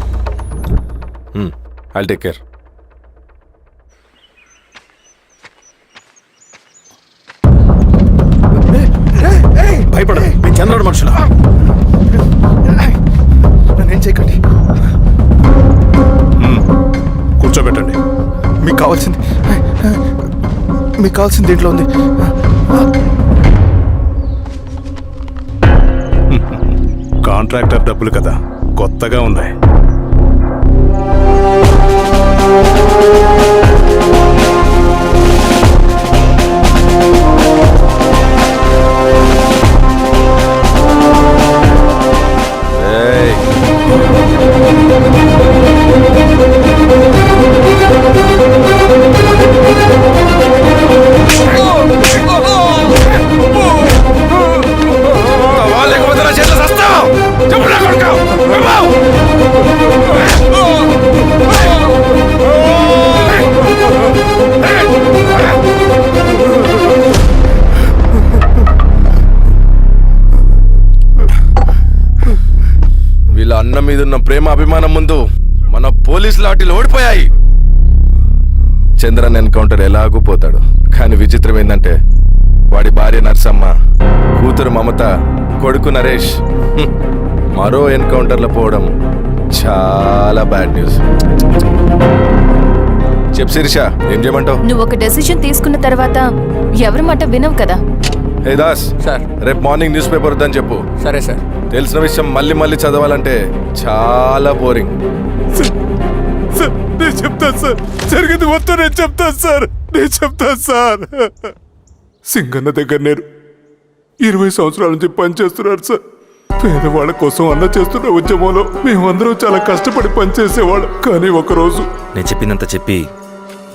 I'll take care. భయపడదు, మీ చంద్రుడు మనుషులు. నన్నేం చేయకండి. కూర్చోబెట్టండి. మీకు కావాల్సింది దీంట్లో ఉంది. కాంట్రాక్టర్ డబ్బులు కదా, కొత్తగా ఉన్నాయి. వీళ్ళ అన్న మీదున్న ప్రేమ అభిమానం ముందు మన పోలీసు లాఠీలు ఓడిపోయాయి. చంద్రన్ ఎన్కౌంటర్ ఎలాగూ పోతాడు. కానీ విచిత్రం ఏంటంటే వాడి భార్య నర్సమ్మ, కూతురు మమత, కొడుకు నరేష్ మరో ఎన్కౌంటర్లో పోవడం చాలా బ్యాడ్ న్యూస్. చెప్పు శిరీష, ఏం చేయమంటావు? నువ్వు ఒక డెసిషన్ తీసుకున్న తర్వాత ఎవరి మాట వినవు కదా. ఏ దాస్ సార్. రేపు మార్నింగ్ న్యూస్ పేపర్ వద్దని చెప్పు. సరే సార్. తెలిసిన విషయం మళ్ళీ మళ్ళీ చదవాలంటే చాలా బోరింగ్. నేను చెప్తాను సార్, జరిగింది మొత్తం నేను చెప్తాను సార్. సింగన్న దగ్గర నేను 20 సంవత్సరాల నుంచి పనిచేస్తున్నాను సార్. పేదవాళ్ళ కోసం అన్న చేస్తున్న ఉద్యమంలో మేమందరం చాలా కష్టపడి పనిచేసేవాళ్ళం. కానీ ఒకరోజు నేను చెప్పినంత చెప్పి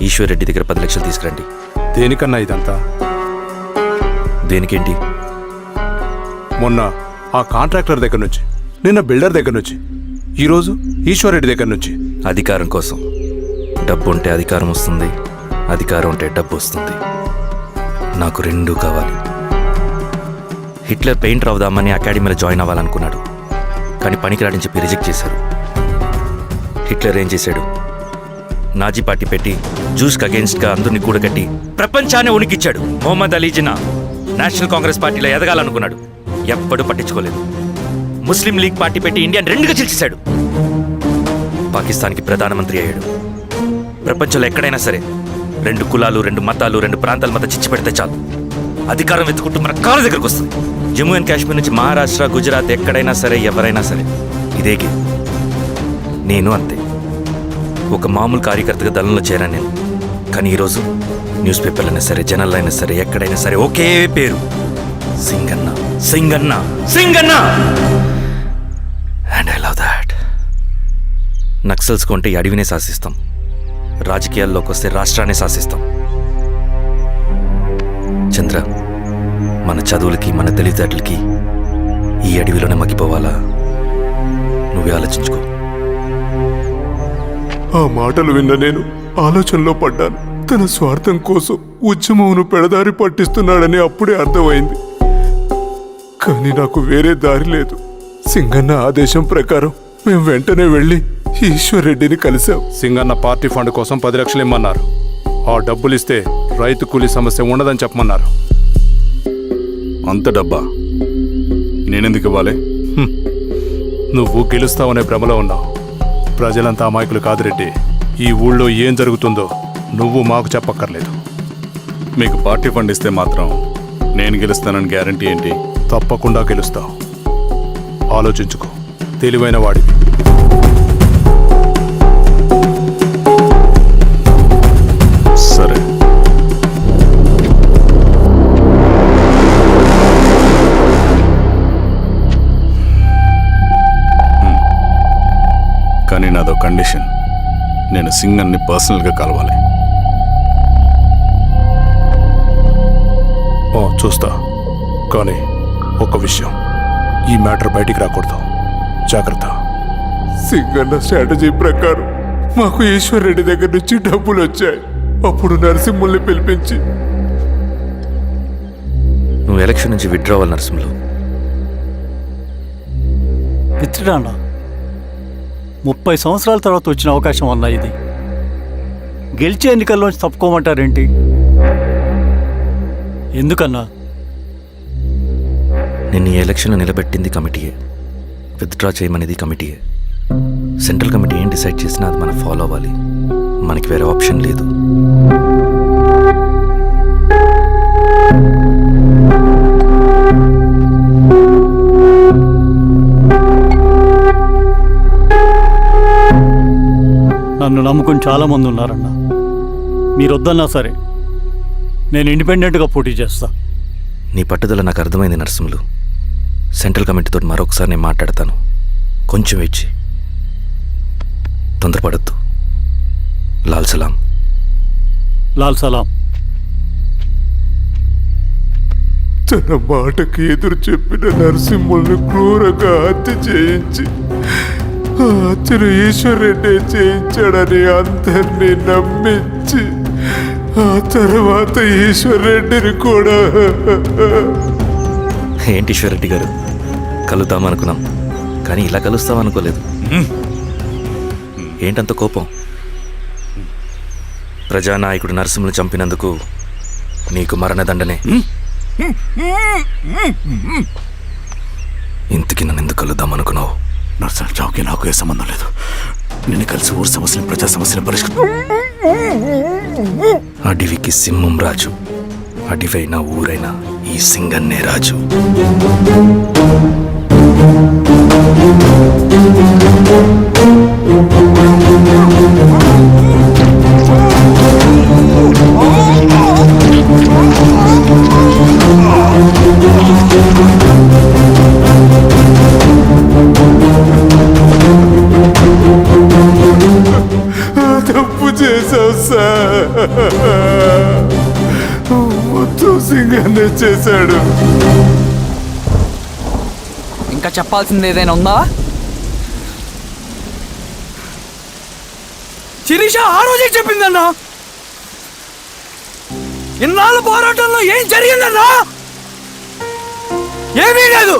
ఈశ్వర్ రెడ్డి దగ్గర 10 లక్షలు తీసుకురండి. దేనికన్నా ఇదంతా? దేనికేంటి? మొన్న ఆ కాంట్రాక్టర్ దగ్గర నుంచి, నిన్న బిల్డర్ దగ్గర నుంచి, ఈరోజు ఈశ్వర్ రెడ్డి దగ్గర నుంచి. అధికారం కోసం. డబ్బు ఉంటే అధికారం వస్తుంది, అధికారం ఉంటే డబ్బు వస్తుంది. నాకు రెండూ కావాలి. హిట్లర్ పెయింటర్ అవుదామని అకాడమీలో జాయిన్ అవ్వాలనుకున్నాడు, కానీ పనికిరాడని చెప్పి రిజెక్ట్ చేశారు. హిట్లర్ ఏం చేశాడు? నాజీ పార్టీ పెట్టి జూస్కి అగేన్స్ట్గా అందరినీ కూడగట్టి ప్రపంచాన్ని ఉనికిచ్చాడు. మొహమ్మద్ అలీ జిన్నా నేషనల్ కాంగ్రెస్ పార్టీలో ఎదగాలనుకున్నాడు, ఎప్పుడూ పట్టించుకోలేదు. ముస్లిం లీగ్ పార్టీ పెట్టి ఇండియాని రెండుగా చీల్చేశాడు. పాకిస్తాన్కి ప్రధానమంత్రి అయ్యాడు. ప్రపంచంలో ఎక్కడైనా సరే 2 కులాలు, 2 మతాలు, 2 ప్రాంతాల మధ్య చిచ్చు పెడితే చాలు, అధికారం వెతుకుంటూ మన కాళ్ళ దగ్గరకు వస్తుంది. జమ్మూ అండ్ కాశ్మీర్ నుంచి మహారాష్ట్ర, గుజరాత్ ఎక్కడైనా సరే, ఎవరైనా సరే ఇదే గేమ్. నేను అంతే. ఒక మామూలు కార్యకర్తగా దళంలో చేరాను నేను. కానీ ఈరోజు న్యూస్ పేపర్లైనా సరే, జనాల్లో అయినా సరే, ఎక్కడైనా సరే ఒకే పేరు, Singanna, Singanna, Singanna. And I love that. Naxals కొంటే ఈ అడవినే శాసిస్తాం, రాజకీయాల్లోకి వస్తే రాష్ట్రాన్ని శాసిస్తాం. చంద్ర, మన చదువులకి, మన తెలివితేటలకి ఈ అడవిలోనే మగ్గిపోవాలా? నువ్వే ఆలోచించుకో. ఆ మాటలు విన్న నేను ఆలోచనలో పడ్డాను. తన స్వార్థం కోసం ఉద్యమమును పెడదారి పట్టిస్తున్నాడని అప్పుడే అర్థమైంది. కానీ నాకు వేరే దారి లేదు. సింగన్న ఆదేశం ప్రకారం మేము వెంటనే వెళ్ళి ఈశ్వర్ రెడ్డిని కలిశాం. సింగన్న పార్టీ ఫండ్ కోసం 10 లక్షలు ఇమ్మన్నారు. ఆ డబ్బులు ఇస్తే రైతు కూలీ సమస్య ఉండదని చెప్పమన్నారు. అంత డబ్బా నేనెందుకు ఇవ్వాలి? నువ్వు గెలుస్తావనే భ్రమలో ఉన్నావు. ప్రజలంతా అమాయకులు కాదు రెడ్డి. ఈ ఊళ్ళో ఏం జరుగుతుందో నువ్వు మాకు చెప్పక్కర్లేదు. మీకు పార్టీ ఫండ్ ఇస్తే మాత్రం నేను గెలుస్తానని గ్యారంటీ ఏంటి? తప్పకుండా గెలుస్తావు. ఆలోచించుకో, తెలివైన వాడివి. సరే. కానీ నాదో కండిషన్. నేను సింగన్ని పర్సనల్గా కలవాలి. చూస్తా. కానీ ఒక విషయం, ఈ మ్యాటర్ బయటికి రాకూడదు. జాగ్రత్త. సింగన్న స్ట్రాటజీ ప్రకారం మాకు ఈశ్వర్ రెడ్డి దగ్గర నుంచి డబ్బులు వచ్చాయి. అప్పుడు నరసింహుల్ని పిలిపించి, నువ్వు ఎలక్షన్ నుంచి విత్డ్రా అవ్వాలి నరసింహులు. విత్డ్రానా? 30 సంవత్సరాల తర్వాత వచ్చిన అవకాశం అన్నా ఇది. గెలిచే ఎన్నికల్లోంచి తప్పుకోమంటారేంటి? ఎందుకన్నా? నిన్ను ఈ ఎలక్షన్లో నిలబెట్టింది కమిటీయే, విత్డ్రా చేయమనేది కమిటీయే. సెంట్రల్ కమిటీ ఏం డిసైడ్ చేసినా అది మనం ఫాలో అవ్వాలి. మనకి వేరే ఆప్షన్ లేదు. నన్ను నమ్ముకుని చాలామంది ఉన్నారన్న. మీరు వద్దన్నా సరే నేను ఇండిపెండెంట్గా పోటీ చేస్తా. నీ పట్టుదల నాకు అర్థమైంది నరసింహులు. సెంట్రల్ కమిటీతో మరొకసారి నేను మాట్లాడతాను. కొంచెం వెచ్చి, తొందరపడద్దు. లాల్ సలాం. లాల్ సలాం. తన మాటకి ఎదురు చెప్పిన నరసింహుల్ని క్రూరంగా హత్య చేయించి, ఆ హత్యను ఈశ్వర్ రెడ్డి చేయించాడని అందరినీ నమ్మించి, ఆ తర్వాత ఈశ్వర్ రెడ్డిని కూడా. ఏంటి ఈశ్వర్ రెడ్డి గారు, కలుద్దామనుకున్నాం కానీ ఇలా కలుస్తామనుకోలేదు. ఏంటంత కోపం? ప్రజానాయకుడు నరసింహులు చంపినందుకు నీకు మరణదండనే. ఇంతకీ నన్ను ఎందుకు కలుద్దామనుకున్నావు? నరసింహ చావుకి నాకు ఏ సంబంధం లేదు. నిన్ను కలిసి ఊరు సమస్యలు, ప్రజా సమస్యలు పరిష్కరించు. అడవికి సింహం రాజు. అడవైనా ఊరైనా ఈ సింగన్నే రాజు. తప్పు చేశావు సార్. మొత్తం సింగన్నే చేశాడు. ఇంకా చెప్పాల్సింది ఏదైనా ఉందా? శిరీష ఆ రోజే చెప్పిందన్నా. ఇన్నాళ్ళ పోరాటంలో ఏం జరిగిందన్నా? ఏమీ లేదు.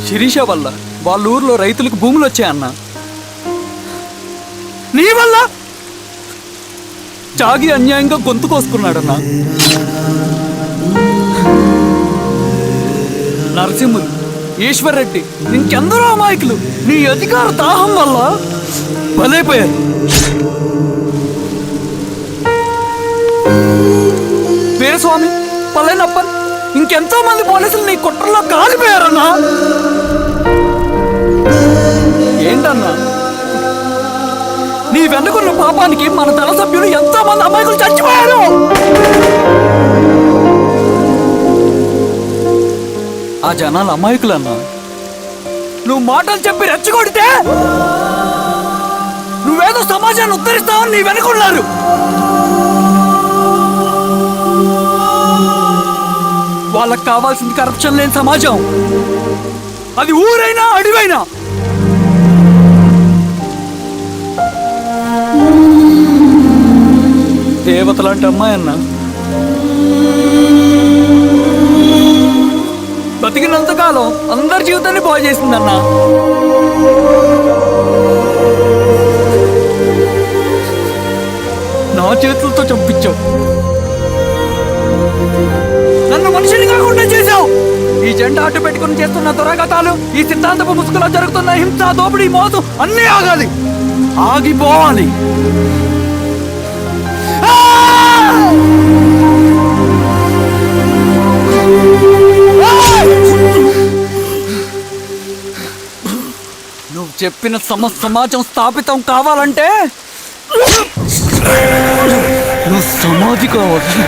శిరీష వల్ల వాళ్ళ ఊర్లో రైతులకు భూములు వచ్చాయన్నా. నీ వల్ల చాగి అన్యాయంగా గొంతు కోసుకున్నాడన్నా. నరసింహులు, ఈశ్వర్రెడ్డి, ఇంకెందరో అమాయకులు నీ అధికార దాహం వల్ల బలైపోయారు. వీరస్వామి, పల్లెనప్పన్, ఇంకెంతో మంది పోలీసులు నీ కుట్రలో కాలిపోయారన్నా. ఏంటన్నా, నీ వెనుకున్న పాపానికి మన దళ సభ్యులు ఎంతో మంది అమాయకులు చచ్చిపోయారు. ఆ జనాలు అమాయకులన్నా. నువ్వు మాటలు చెప్పి రెచ్చగొడితే నువ్వేదో సమాజాన్ని ఉద్ధరిస్తావని నీ వెనుకున్నారు. వాళ్ళకి కావాల్సింది కరప్షన్ లేని సమాజం. అది ఊరైనా అడివైనా. దేవత లాంటి అమ్మాయి అన్నా. బతికినంతకాలం అందరి జీవితాన్ని బాగు చేసిందన్నా. నా చేతులతో చంపించావు. నన్ను మనిషిని కాకుండా చేశావు. ఈ జెండా అడ్డు పెట్టుకుని చేస్తున్న దురాఘాతాలు, ఈ సిద్ధాంతపు ముసుగులో జరుగుతున్న హింస, దోపిడీ, మోసం అన్నీ ఆగాలి, ఆగిపోవాలి. నువ్వు చెప్పిన సమాజం స్థాపితం కావాలంటే నువ్వు సమాధి కావాలి.